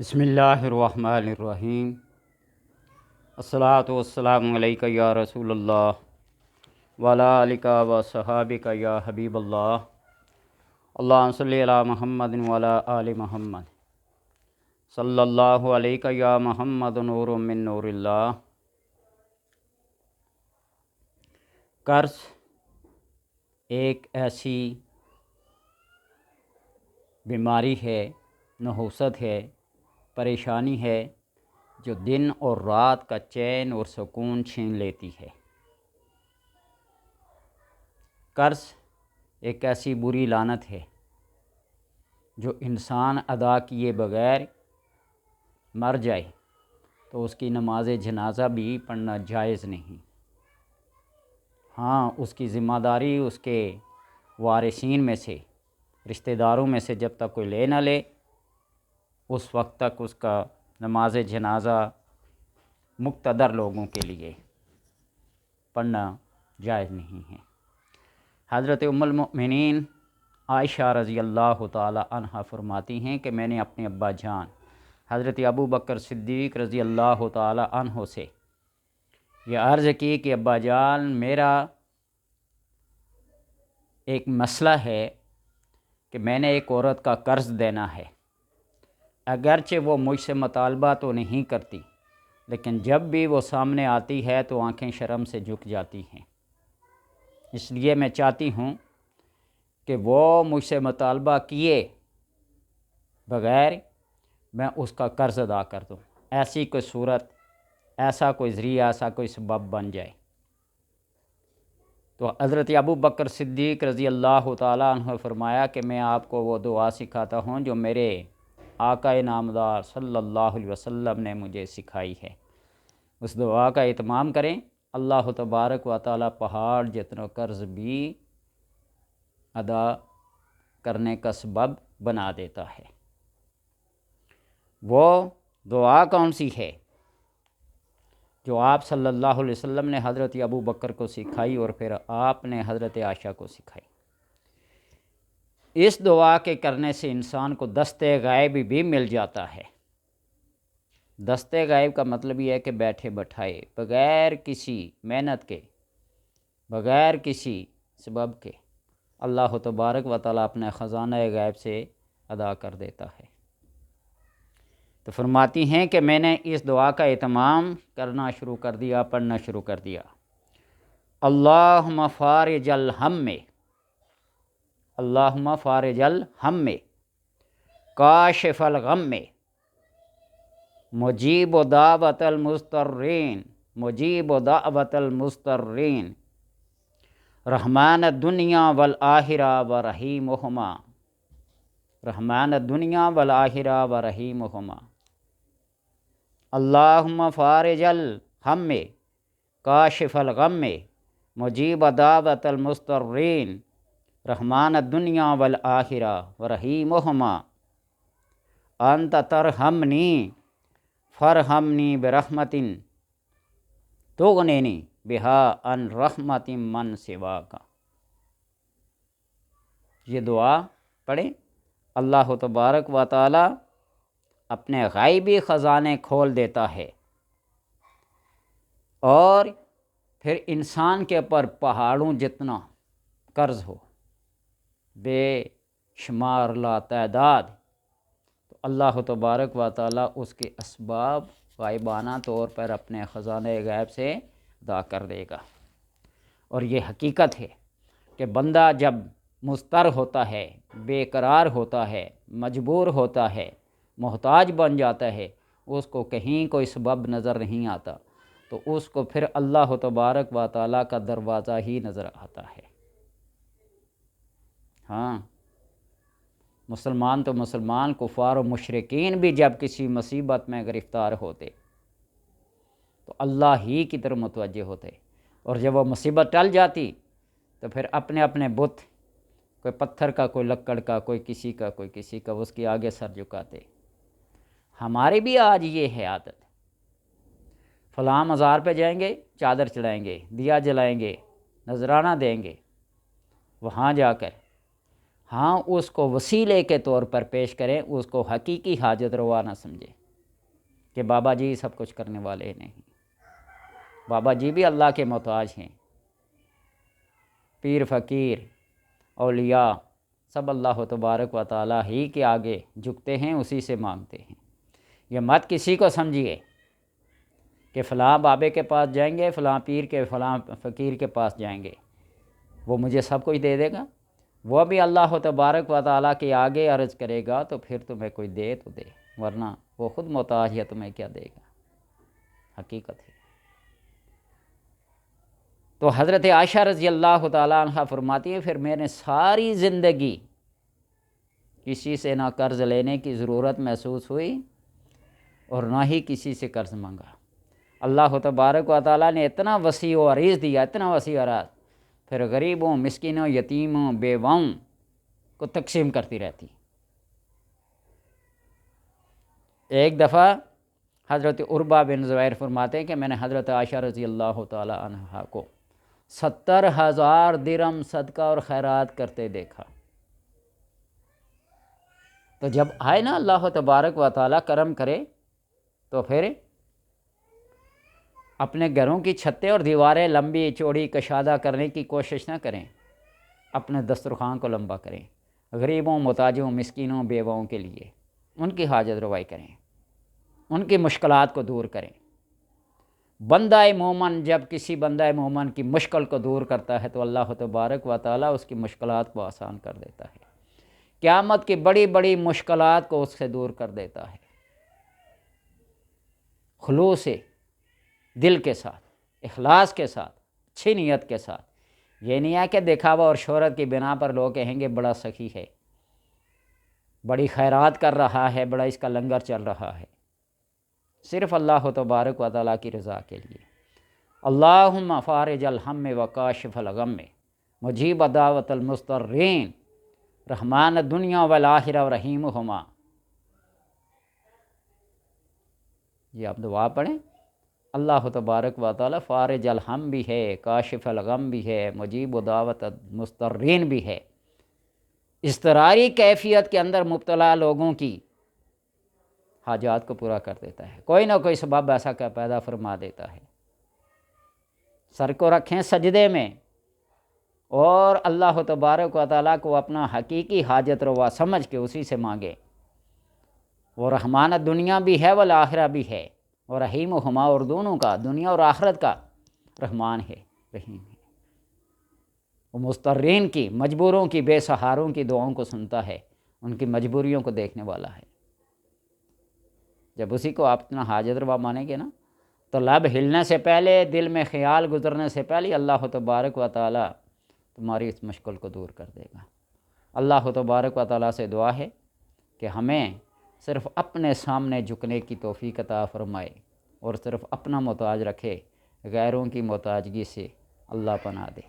بسم اللہ الرحمن الرحیم۔ الصلاۃ والسلام علیک یا رسول اللہ وعلی آلک و صحابک یا حبیب اللہ۔ اللہم صلی علی محمد وعلی آل محمد صلی اللہ علیک یا محمد نور من نور اللہ۔ قرض ایک ایسی بیماری ہے، نحوست ہے، پریشانی ہے جو دن اور رات کا چین اور سکون چھین لیتی ہے۔ قرض ایک ایسی بری لعنت ہے جو انسان ادا کیے بغیر مر جائے تو اس کی نماز جنازہ بھی پڑھنا جائز نہیں۔ ہاں، اس کی ذمہ داری اس کے وارثین میں سے، رشتہ داروں میں سے جب تک کوئی لے نہ لے اس وقت تک اس کا نماز جنازہ مقتدر لوگوں کے لیے پڑھنا جائز نہیں ہے۔ حضرت ام المؤمنین عائشہ رضی اللہ تعالی عنہ فرماتی ہیں کہ میں نے اپنے ابا جان حضرت ابو بکر صدیق رضی اللہ تعالی عنہ سے یہ عرض کی کہ ابا جان، میرا ایک مسئلہ ہے کہ میں نے ایک عورت کا قرض دینا ہے، اگرچہ وہ مجھ سے مطالبہ تو نہیں کرتی لیکن جب بھی وہ سامنے آتی ہے تو آنکھیں شرم سے جھک جاتی ہیں، اس لیے میں چاہتی ہوں کہ وہ مجھ سے مطالبہ کیے بغیر میں اس کا قرض ادا کر دوں، ایسی کوئی صورت، ایسا کوئی ذریعہ، ایسا کوئی سبب بن جائے۔ تو حضرت ابو بکر صدیق رضی اللہ تعالیٰ عنہ فرمایا کہ میں آپ کو وہ دعا سکھاتا ہوں جو میرے آقا نامدار صلی اللہ علیہ وسلم نے مجھے سکھائی ہے، اس دعا کا اہتمام کریں، اللہ تبارک و تعالیٰ پہاڑ جتنا قرض بھی ادا کرنے کا سبب بنا دیتا ہے۔ وہ دعا کون سی ہے جو آپ صلی اللہ علیہ وسلم نے حضرت ابو بکر کو سکھائی اور پھر آپ نے حضرت عائشہ کو سکھائی؟ اس دعا کے کرنے سے انسان کو دست غائب بھی مل جاتا ہے۔ دست غائب کا مطلب یہ ہے کہ بیٹھے بٹھائے بغیر کسی محنت کے، بغیر کسی سبب کے اللہ تبارک و تعالیٰ اپنے خزانہ غائب سے ادا کر دیتا ہے۔ تو فرماتی ہیں کہ میں نے اس دعا کا اہتمام کرنا شروع کر دیا، پڑھنا شروع کر دیا۔ اللہم فارج الہم، اللہم فارج الہم، کاشف الغم، مجیب دعوت المضطرین، مجیب دعوت المضطرین، رحمان الدنیا والآخرہ ورحیمہما، رحمان الدنیا والآخرہ ورحیمہما۔ اللہم فارج الہم، کاشف الغم، مجیب دعوت المضطرین، رحمان الدنیا والآخرہ ورحیمہما، انت ترحمنی فرحمنی برحمت تغنینی بہا ان رحمت من سواک۔ یہ دعا پڑھیں، اللہ تبارک و تعالی اپنے غائبی خزانے کھول دیتا ہے اور پھر انسان کے اوپر پہاڑوں جتنا قرض ہو، بے شمار لا تعداد، تو اللہ تبارک و تعالی اس کے اسباب غائبانہ طور پر اپنے خزانے غائب سے ادا کر دے گا۔ اور یہ حقیقت ہے کہ بندہ جب مضطر ہوتا ہے، بے قرار ہوتا ہے، مجبور ہوتا ہے، محتاج بن جاتا ہے، اس کو کہیں کوئی سبب نظر نہیں آتا تو اس کو پھر اللہ تبارک و تعالیٰ کا دروازہ ہی نظر آتا ہے۔ ہاں، مسلمان تو مسلمان، کفار و مشرکین بھی جب کسی مصیبت میں گرفتار ہوتے تو اللہ ہی کی طرف متوجہ ہوتے، اور جب وہ مصیبت ٹل جاتی تو پھر اپنے اپنے بت، کوئی پتھر کا، کوئی لکڑ کا، کوئی کسی کا، کوئی کسی کا، اس کے آگے سر جھکاتے۔ ہماری بھی آج یہ ہے عادت، فلاں مزار پہ جائیں گے، چادر چڑھائیں گے، دیا جلائیں گے، نذرانہ دیں گے، وہاں جا کر ہاں اس کو وسیلے کے طور پر پیش کریں، اس کو حقیقی حاجت روا نہ سمجھیں کہ بابا جی سب کچھ کرنے والے نہیں، بابا جی بھی اللہ کے محتاج ہیں، پیر فقیر اولیاء سب اللہ تبارک و تعالی ہی کے آگے جھکتے ہیں، اسی سے مانگتے ہیں۔ یہ مت کسی کو سمجھیے کہ فلاں بابے کے پاس جائیں گے، فلاں پیر کے فلاں فقیر کے پاس جائیں گے وہ مجھے سب کچھ دے دے گا، وہ بھی اللہ تبارک و تعالیٰ کے آگے عرض کرے گا تو پھر تمہیں کوئی دے تو دے، ورنہ وہ خود محتاج ہے، تمہیں کیا دے گا، حقیقت ہے۔ تو حضرت عائشہ رضی اللہ تعالیٰ عنہ فرماتی ہیں پھر میں نے ساری زندگی کسی سے نہ قرض لینے کی ضرورت محسوس ہوئی اور نہ ہی کسی سے قرض مانگا۔ اللہ تبارک و تعالیٰ نے اتنا وسیع و عریض دیا، اتنا وسیع و عریض، پھر غریبوں، مسکینوں، یتیموں، بیواؤں کو تقسیم کرتی رہتی۔ ایک دفعہ حضرت عربہ بن زبیر فرماتے ہیں کہ میں نے حضرت عائشہ رضی اللہ تعالی عنہا کو 70,000 درہم صدقہ اور خیرات کرتے دیکھا۔ تو جب آئے نا اللہ تبارک و تعالی کرم کرے تو پھر اپنے گھروں کی چھتیں اور دیواریں لمبی چوڑی کشادہ کرنے کی کوشش نہ کریں، اپنے دسترخوان کو لمبا کریں، غریبوں، محتاجوں، مسکینوں، بیواؤں کے لیے ان کی حاجت روائی کریں، ان کی مشکلات کو دور کریں۔ بندہ مومن جب کسی بندہ مومن کی مشکل کو دور کرتا ہے تو اللہ تبارک و تعالیٰ اس کی مشکلات کو آسان کر دیتا ہے، قیامت کی بڑی بڑی مشکلات کو اس سے دور کر دیتا ہے، خلوص سے، دل کے ساتھ، اخلاص کے ساتھ، اچھی نیت کے ساتھ۔ یہ نہیں ہے کہ دکھاوا اور شہرت کی بنا پر لوگ کہیں گے بڑا سخی ہے، بڑی خیرات کر رہا ہے، بڑا اس کا لنگر چل رہا ہے، صرف اللہ تبارک و تعالیٰ کی رضا کے لیے۔ اللہم فارج الہم وکاشف الغم مجیب دعوت المضطرین رحمان الدنیا والآخرہ ورحیمہما۔ یہ آپ دعا پڑھیں، اللہ تبارک و تعالیٰ فارج الہم بھی ہے، کاشف الغم بھی ہے، مجیب دعوت المضطرین بھی ہے۔ اضطراری کیفیت کے اندر مبتلا لوگوں کی حاجات کو پورا کر دیتا ہے، کوئی نہ کوئی سبب ایسا کا پیدا فرما دیتا ہے۔ سر کو رکھیں سجدے میں اور اللہ تبارک و تعالیٰ کو اپنا حقیقی حاجت روا سمجھ کے اسی سے مانگیں۔ وہ رحمان دنیا بھی ہے والآخرہ بھی ہے، اور رحیم ہما، اور دونوں کا، دنیا اور آخرت کا رحمان ہے، رحیم ہے۔ وہ مضطرین کی، مجبوروں کی، بے سہاروں کی دعاؤں کو سنتا ہے، ان کی مجبوریوں کو دیکھنے والا ہے۔ جب اسی کو آپ اپنا حاجت روا مانیں گے نا تو لب ہلنے سے پہلے، دل میں خیال گزرنے سے پہلے اللہ تبارک و تعالیٰ تمہاری اس مشکل کو دور کر دے گا۔ اللہ تبارک و تعالیٰ سے دعا ہے کہ ہمیں صرف اپنے سامنے جھکنے کی توفیق عطا فرمائے اور صرف اپنا محتاج رکھے، غیروں کی محتاجگی سے اللہ پناہ دے۔